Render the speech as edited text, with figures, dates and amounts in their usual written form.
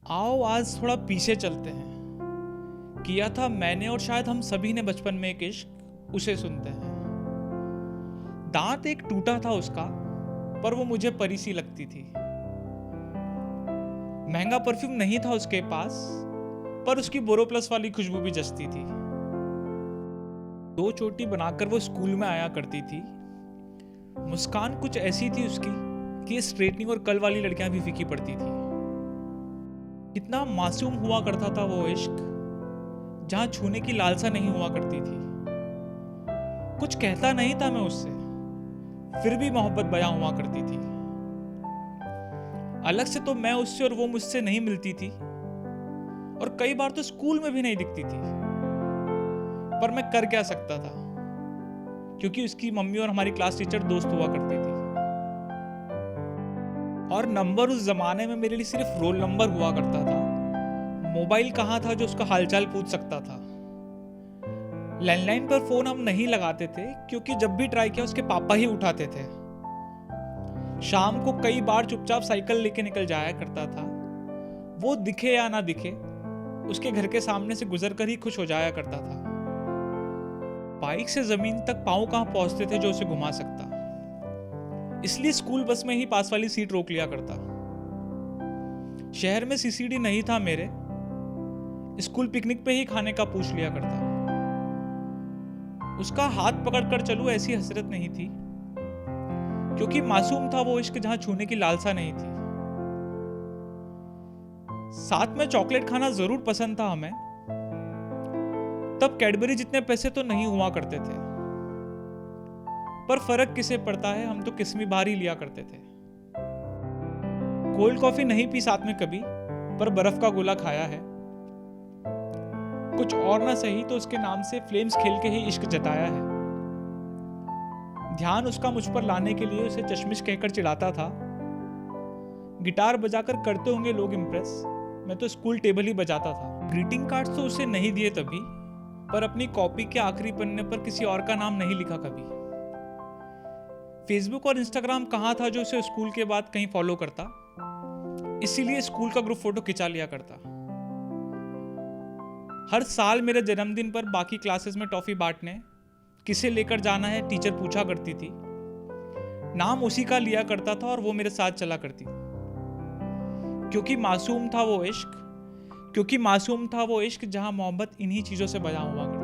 आओ आज थोड़ा पीछे चलते हैं। किया था मैंने और शायद हम सभी ने बचपन में एक इश्क, उसे सुनते हैं। दांत एक टूटा था उसका, पर वो मुझे परी सी लगती थी। महंगा परफ्यूम नहीं था उसके पास, पर उसकी बोरोप्लस वाली खुशबू भी जचती थी। दो चोटी बनाकर वो स्कूल में आया करती थी। मुस्कान कुछ ऐसी थी उसकी कि स्ट्रेटनिंग और कल वाली लड़कियां भी फीकी पड़ती थी। कितना मासूम हुआ करता था वो इश्क, जहां छूने की लालसा नहीं हुआ करती थी। कुछ कहता नहीं था मैं उससे, फिर भी मोहब्बत बयां हुआ करती थी। अलग से तो मैं उससे और वो मुझसे नहीं मिलती थी, और कई बार तो स्कूल में भी नहीं दिखती थी। पर मैं कर क्या सकता था, क्योंकि उसकी मम्मी और हमारी क्लास टीचर दोस्त हुआ करती थी। और नंबर उस जमाने में मेरे लिए सिर्फ रोल नंबर हुआ करता था। मोबाइल कहाँ था जो उसका हालचाल पूछ सकता था। लैंडलाइन पर फोन हम नहीं लगाते थे, क्योंकि जब भी ट्राई किया उसके पापा ही उठाते थे। शाम को कई बार चुपचाप साइकिल लेके निकल जाया करता था। वो दिखे या ना दिखे, उसके घर के सामने से गुजर कर ही खुश हो जाया करता था। बाइक से जमीन तक पांव कहाँ पहुंचते थे जो उसे घुमा सकता, इसलिए स्कूल बस में ही पास वाली सीट रोक लिया करता। शहर में सीसीडी नहीं था मेरे, स्कूल पिकनिक पे ही खाने का पूछ लिया करता। उसका हाथ पकड़कर चलूं ऐसी हसरत नहीं थी, क्योंकि मासूम था वो इश्क जहां छूने की लालसा नहीं थी। साथ में चॉकलेट खाना जरूर पसंद था हमें। तब कैडबरी जितने पैसे तो नहीं हुआ करते थे, पर फर्क किसे पड़ता है, हम तो किस्मी बार ही लिया करते थे। कोल्ड कॉफी नहीं पी साथ में कभी, पर बर्फ का गोला खाया है। कुछ और ना सही तो उसके नाम से फ्लेम्स खेल के ही इश्क जताया है। ध्यान उसका मुझ पर लाने के लिए उसे चश्मिश कहकर चिढ़ाता था। गिटार बजाकर करते होंगे लोग इम्प्रेस, मैं तो स्कूल टेबल ही बजाता था। ग्रीटिंग कार्ड्स तो उसे नहीं दिए तभी, पर अपनी कॉपी के आखिरी पन्ने पर किसी और का नाम नहीं लिखा कभी। फेसबुक और इंस्टाग्राम कहाँ था जो उसे स्कूल के बाद कहीं फॉलो करता, इसीलिए स्कूल का ग्रुप फोटो खिंचा लिया करता। हर साल मेरे जन्मदिन पर बाकी क्लासेस में टॉफी बांटने किसे लेकर जाना है टीचर पूछा करती थी। नाम उसी का लिया करता था और वो मेरे साथ चला करती। क्योंकि मासूम था वो इश्क, जहां मोहब्बत इन्हीं चीजों से बजा हुआ करता।